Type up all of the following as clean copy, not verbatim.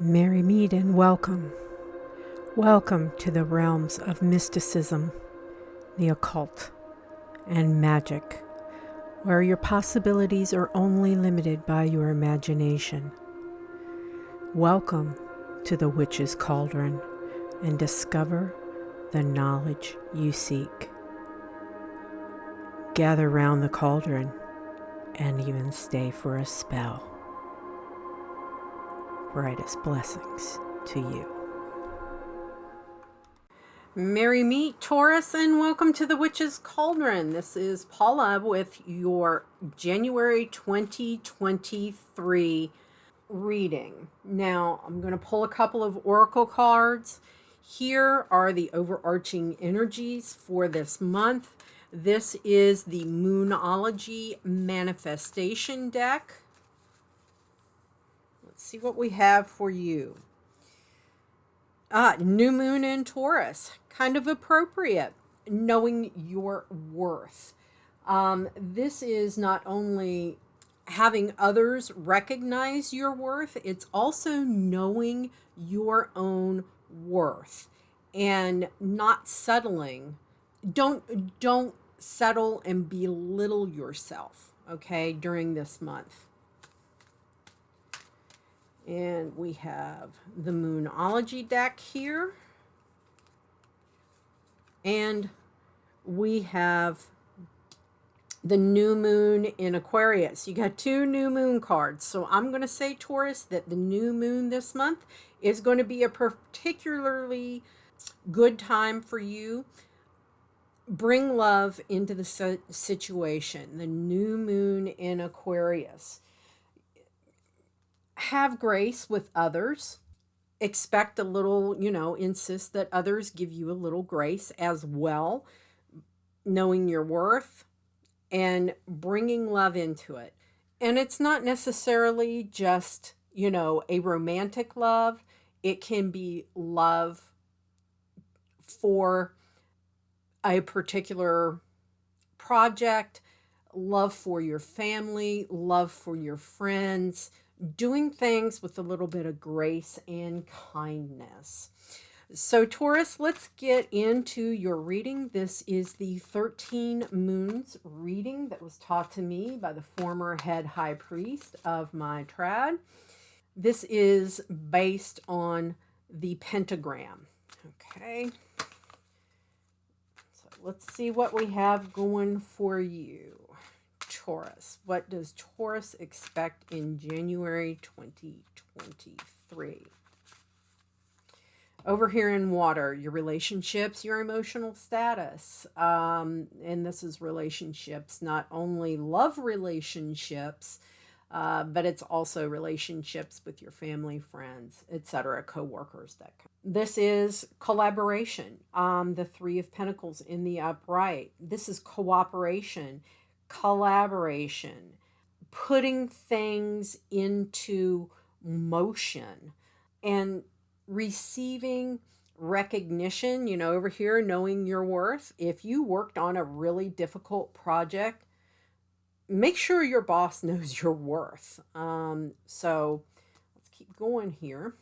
Merry meet and welcome. Welcome to the realms of mysticism, the occult, and magic, where your possibilities are only limited by your imagination. Welcome to the Witch's Cauldron and discover the knowledge you seek. Gather round the cauldron and even stay for a spell. Brightest blessings to you. Merry meet, Taurus, and welcome to the Witch's Cauldron. This is Paula with your January 2023 reading. Now, I'm going to pull a couple of oracle cards. Here are the overarching energies for this month. This is the Moonology Manifestation deck. Let's see what we have for you. New moon in Taurus, kind of appropriate, knowing your worth. This is not only having others recognize your worth, it's also knowing your own worth and not settling. Don't settle and belittle yourself, okay, during this month. And we have the Moonology deck here. And we have the new moon in Aquarius. You got two new moon cards. So I'm going to say, Taurus, that the new moon this month is going to be a particularly good time for you. Bring love into the situation. The new moon in Aquarius. Have grace with others. Expect a little, insist that others give you a little grace as well. Knowing your worth and bringing love into it. And it's not necessarily just, a romantic love. It can be love for a particular project, love for your family, love for your friends, doing things with a little bit of grace and kindness. So Taurus, let's get into your reading. This is the 13 Moons reading that was taught to me by the former head high priest of my trad. This is based on the pentagram. Okay. So let's see what we have going for you. Taurus. What does Taurus expect in January 2023? Over here in water, your relationships, your emotional status. And this is relationships, not only love relationships, but it's also relationships with your family, friends, etc., co-workers. This is collaboration. The Three of Pentacles in the upright. This is cooperation, collaboration, putting things into motion and receiving recognition, over here, knowing your worth. If you worked on a really difficult project, make sure your boss knows your worth. So let's keep going here.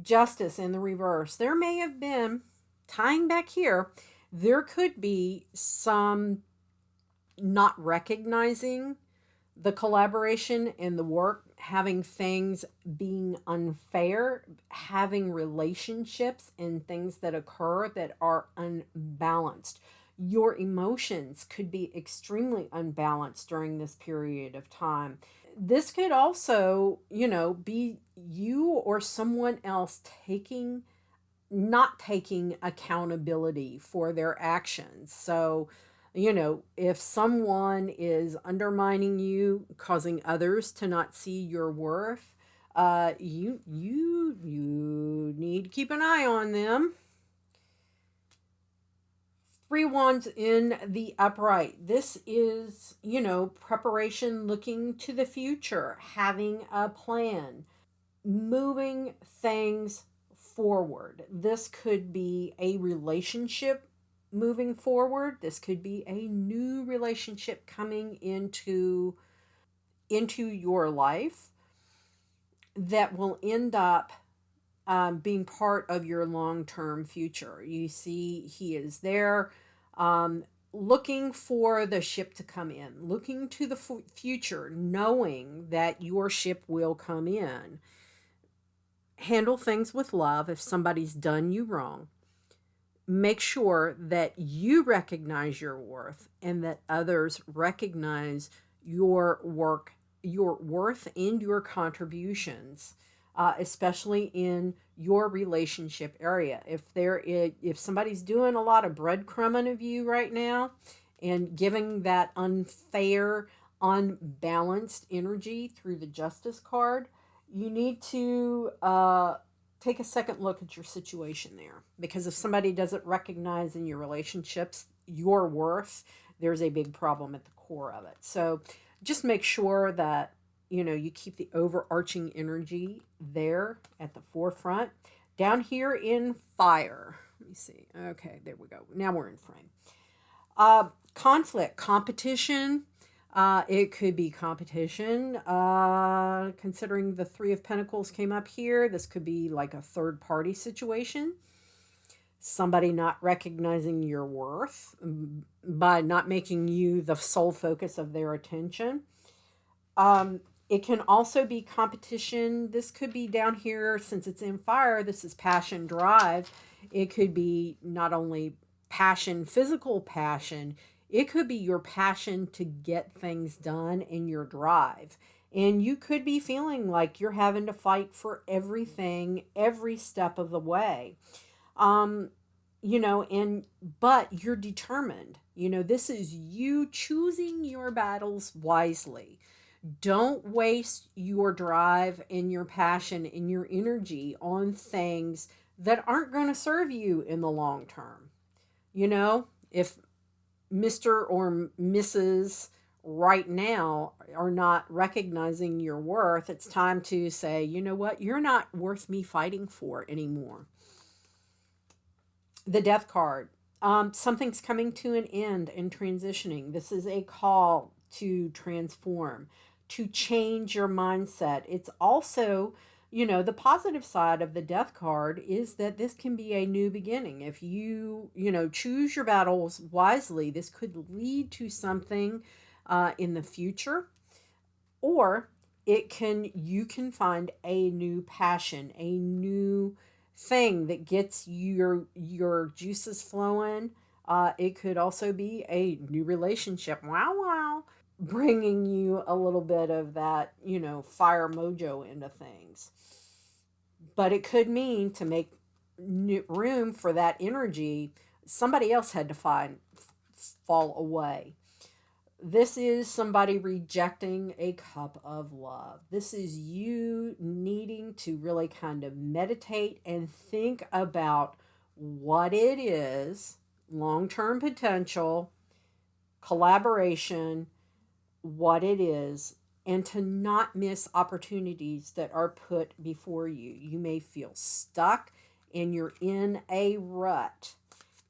Justice in the reverse. There may have been, tying back here, there could be some not recognizing the collaboration and the work, having things being unfair, having relationships and things that occur that are unbalanced. Your emotions could be extremely unbalanced during this period of time. This could also, be you or someone else not taking accountability for their actions. So, if someone is undermining you, causing others to not see your worth, you need to keep an eye on them. Three Wands in the upright. This is, preparation, looking to the future, having a plan, moving things forward. This could be a relationship moving forward. This could be a new relationship coming into your life. that will end up being part of your long-term future. You see, he is there, um, looking for the ship to come in, looking to the future, knowing that your ship will come in. Handle things with love if somebody's done you wrong. Make sure that you recognize your worth and that others recognize your work, your worth, and your contributions, especially in your relationship area. If somebody's doing a lot of breadcrumbing of you right now and giving that unfair, unbalanced energy through the Justice card, you need to take a second look at your situation there, because if somebody doesn't recognize in your relationships your worth, there's a big problem at the core of it. So just make sure that you keep the overarching energy there at the forefront. Down here in fire, let me see, okay, there we go, now we're in frame. Conflict, competition. It could be competition. Considering the Three of Pentacles came up here, this could be like a third party situation. Somebody not recognizing your worth by not making you the sole focus of their attention. It can also be competition. This could be down here, since it's in fire, this is passion, drive. It could be not only passion, physical passion, it could be your passion to get things done and your drive. And you could be feeling like you're having to fight for everything, every step of the way. Um, but you're determined. This is you choosing your battles wisely. Don't waste your drive and your passion and your energy on things that aren't going to serve you in the long term. If Mr. or Mrs. right now are not recognizing your worth, it's time to say, you know what, you're not worth me fighting for anymore. The Death card. Something's coming to an end and transitioning. This is a call to transform, to change your mindset. It's also, the positive side of the Death card is that this can be a new beginning. If you, choose your battles wisely, this could lead to something in the future, or you can find a new passion, a new thing that gets your juices flowing. It could also be a new relationship. Wow, wow. Bringing you a little bit of that, fire mojo into things. But it could mean, to make room for that energy, somebody else had to fall away. This is somebody rejecting a cup of love. This is you needing to really kind of meditate and think about what it is, long-term potential, collaboration, what it is, and to not miss opportunities that are put before you. You may feel stuck and you're in a rut.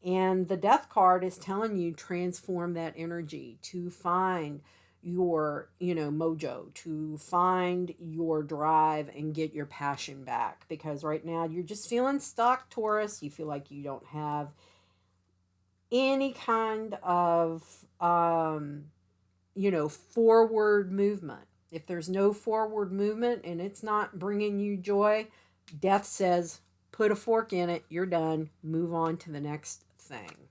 And the Death card is telling you, transform that energy to find your, mojo, to find your drive and get your passion back. Because right now you're just feeling stuck, Taurus. You feel like you don't have any kind of, forward movement. If there's no forward movement and it's not bringing you joy, Death says, put a fork in it. You're done. Move on to the next thing.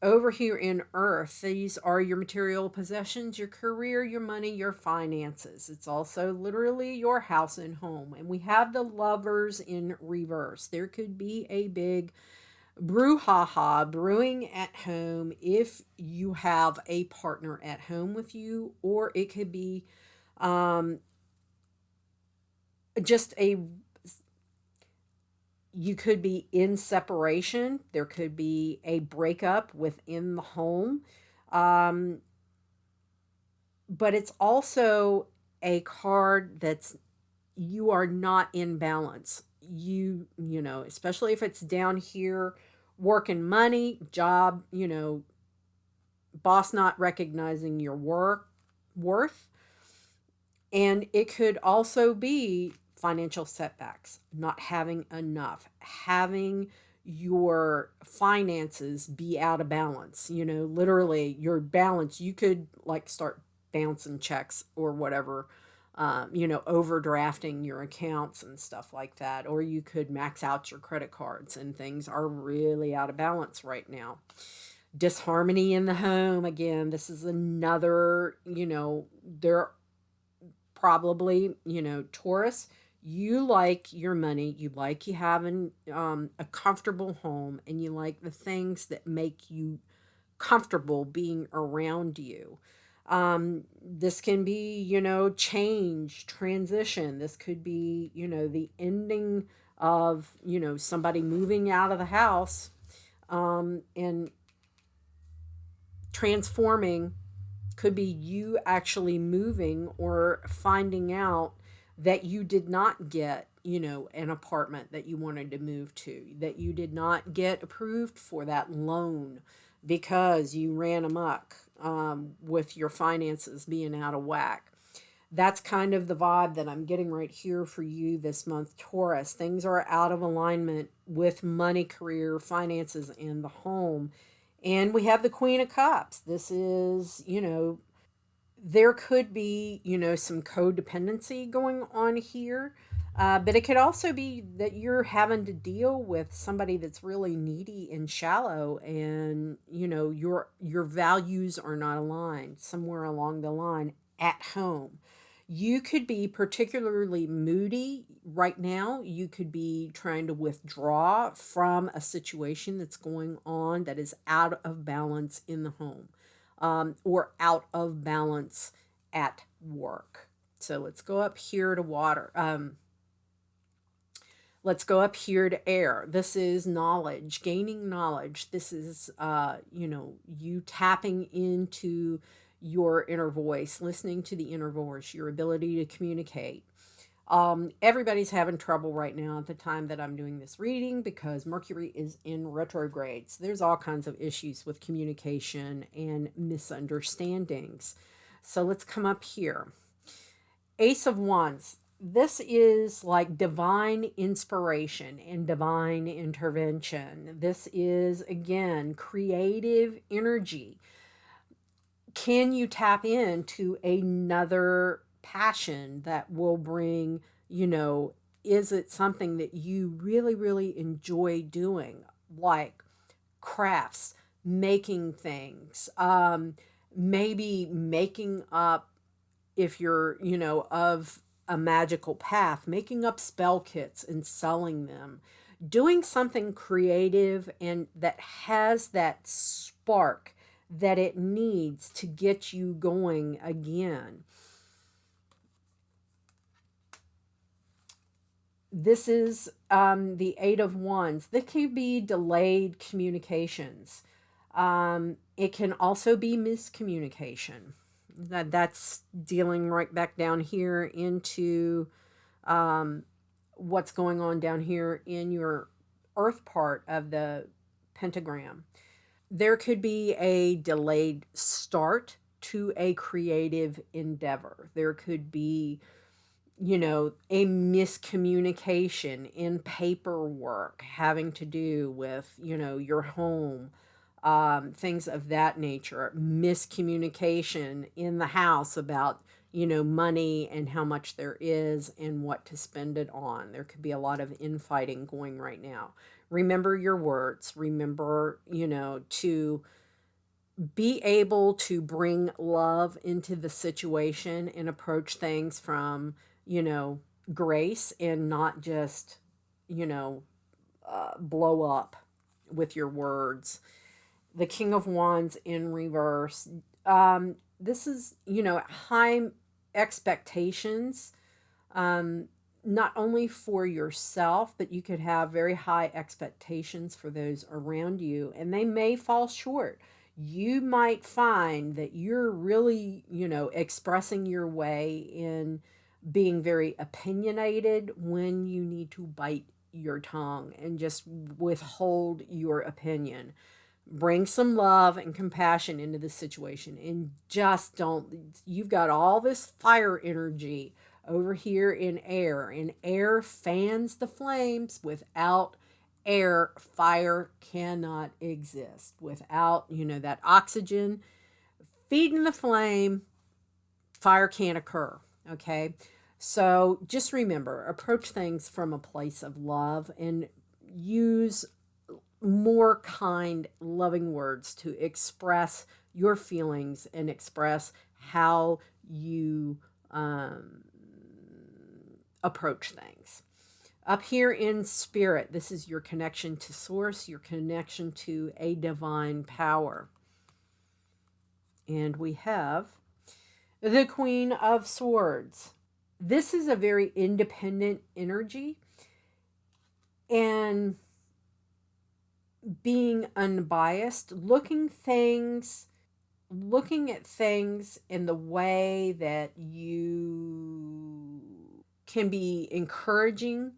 Over here in Earth, these are your material possessions, your career, your money, your finances. It's also literally your house and home. And we have the Lovers in reverse. There could be a big brouhaha brewing at home if you have a partner at home with you, or it could be just you could be in separation. There could be a breakup within the home. But it's also a card that's, you are not in balance. Especially if it's down here, work and money, job, boss not recognizing your worth. And it could also be financial setbacks, not having enough, having your finances be out of balance. Literally your balance, you could like start bouncing checks or whatever, overdrafting your accounts and stuff like that. Or you could max out your credit cards, and things are really out of balance right now. Disharmony in the home. Again, this is another, there probably, Taurus, you like your money, you like you having a comfortable home, and you like the things that make you comfortable being around you. This can be, change, transition. This could be, the ending of, somebody moving out of the house, and transforming. Could be you actually moving or finding out that you did not get, an apartment that you wanted to move to, that you did not get approved for that loan because you ran amok, with your finances being out of whack. That's kind of the vibe that I'm getting right here for you this month, Taurus. Things are out of alignment with money, career, finances, and the home. And we have the Queen of Cups. This is, there could be, some codependency going on here. But it could also be that you're having to deal with somebody that's really needy and shallow, and your values are not aligned somewhere along the line at home. You could be particularly moody right now. You could be trying to withdraw from a situation that's going on that is out of balance in the home, or out of balance at work. So let's go up here to water. Let's go up here to air. This is knowledge, gaining knowledge. This is, you tapping into your inner voice, listening to the inner voice, your ability to communicate. Everybody's having trouble right now at the time that I'm doing this reading because Mercury is in retrograde. So there's all kinds of issues with communication and misunderstandings. So let's come up here. Ace of Wands. This is like divine inspiration and divine intervention. This is, again, creative energy. Can you tap into another passion that will bring, is it something that you really, really enjoy doing? Like crafts, making things, maybe making up, if you're, of a magical path, making up spell kits and selling them, doing something creative and that has that spark that it needs to get you going again. This is, the Eight of Wands. This could be delayed communications. It can also be miscommunication. That's dealing right back down here into, um, what's going on down here in your earth part of the pentagram. There could be a delayed start to a creative endeavor. There could be, a miscommunication in paperwork having to do with, your home, things of that nature, miscommunication in the house about, money and how much there is and what to spend it on. There could be a lot of infighting going right now. Remember your words. Remember, to be able to bring love into the situation and approach things from, grace, and not just, you know, blow up with your words. The King of Wands in reverse. This is, high expectations, um, not only for yourself, but you could have very high expectations for those around you, and they may fall short. You might find that you're really, expressing your way in being very opinionated when you need to bite your tongue and just withhold your opinion. Bring some love and compassion into the situation, and just don't. You've got all this fire energy over here in air, and air fans the flames. Without air, fire cannot exist. Without, that oxygen feeding the flame, fire can't occur. Okay. So just remember, approach things from a place of love and use more kind, loving words to express your feelings and express how you approach things. Up here in spirit, this is your connection to source, your connection to a divine power. And we have the Queen of Swords. This is a very independent energy, and being unbiased, looking at things in the way that you can be encouraging.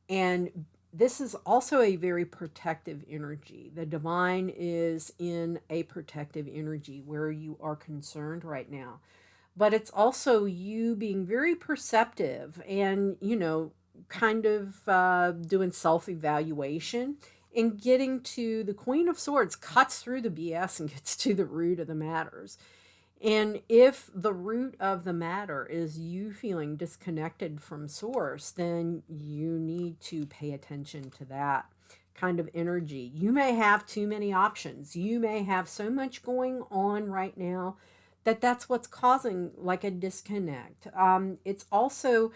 And this is also a very protective energy. The divine is in a protective energy where you are concerned right now. But it's also you being very perceptive and, kind of doing self-evaluation and getting to the Queen of Swords cuts through the BS and gets to the root of the matters. And if the root of the matter is you feeling disconnected from source, then you need to pay attention to that kind of energy. You may have too many options. You may have so much going on right now that's what's causing like a disconnect. It's also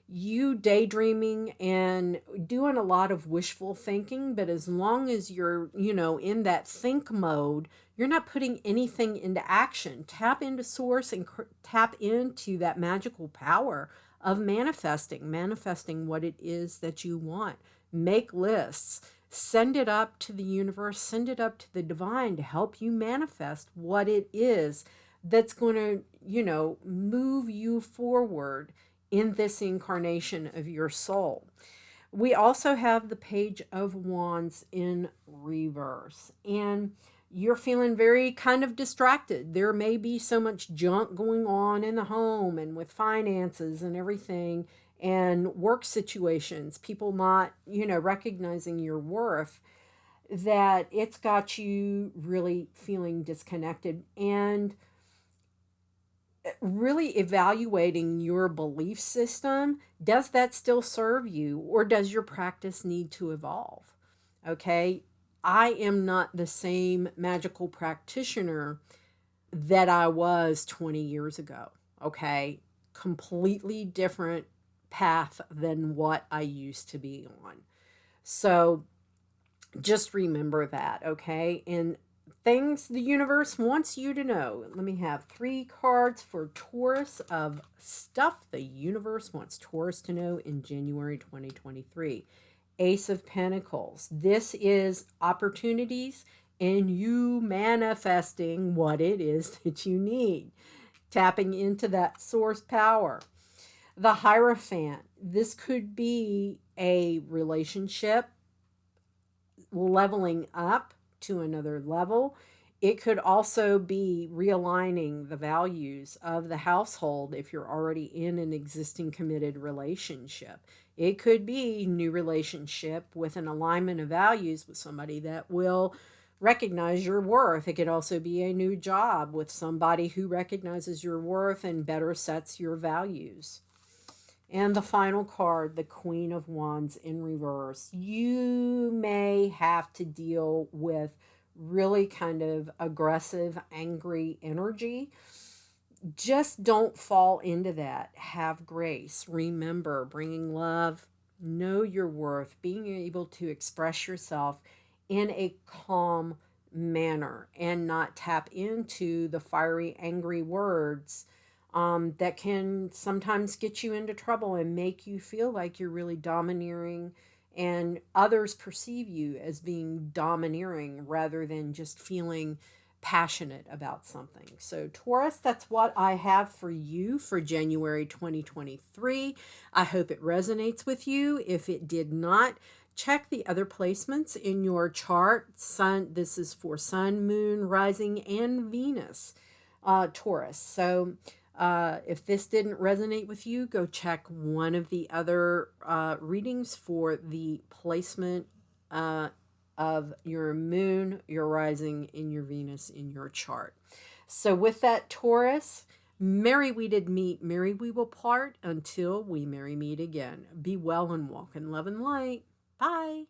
you daydreaming and doing a lot of wishful thinking, but as long as you're, in that think mode, you're not putting anything into action. Tap into source and tap into that magical power of manifesting what it is that you want. Make lists, send it up to the universe, send it up to the divine to help you manifest what it is that's going to, move you forward in this incarnation of your soul. We also have the Page of Wands in reverse, and you're feeling very kind of distracted. There may be so much junk going on in the home and with finances and everything and work situations, people not, recognizing your worth, that it's got you really feeling disconnected and really evaluating your belief system. Does that still serve you, or does your practice need to evolve? Okay. I am not the same magical practitioner that I was 20 years ago. Okay. Completely different path than what I used to be on. So just remember that. Okay. And things the universe wants you to know. Let me have 3 cards for Taurus of stuff the universe wants Taurus to know in January 2023. Ace of Pentacles. This is opportunities and you manifesting what it is that you need. Tapping into that source power. The Hierophant. This could be a relationship leveling up to another level. It could also be realigning the values of the household if you're already in an existing committed relationship. It could be new relationship with an alignment of values with somebody that will recognize your worth. It could also be a new job with somebody who recognizes your worth and better sets your values. And the final card, the Queen of Wands in reverse. You may have to deal with really kind of aggressive, angry energy. Just don't fall into that. Have grace. Remember, bringing love, know your worth, being able to express yourself in a calm manner and not tap into the fiery, angry words that can sometimes get you into trouble and make you feel like you're really domineering and others perceive you as being domineering rather than just feeling passionate about something. So Taurus, that's what I have for you for January 2023. I hope it resonates with you. If it did not, check the other placements in your chart. Sun, this is for Sun, Moon, Rising, and Venus, Taurus. So if this didn't resonate with you, go check one of the other readings for the placement of your Moon, your Rising, and your Venus in your chart. So with that, Taurus, merry we did meet, merry we will part, until we merry meet again. Be well and walk in love and light. Bye.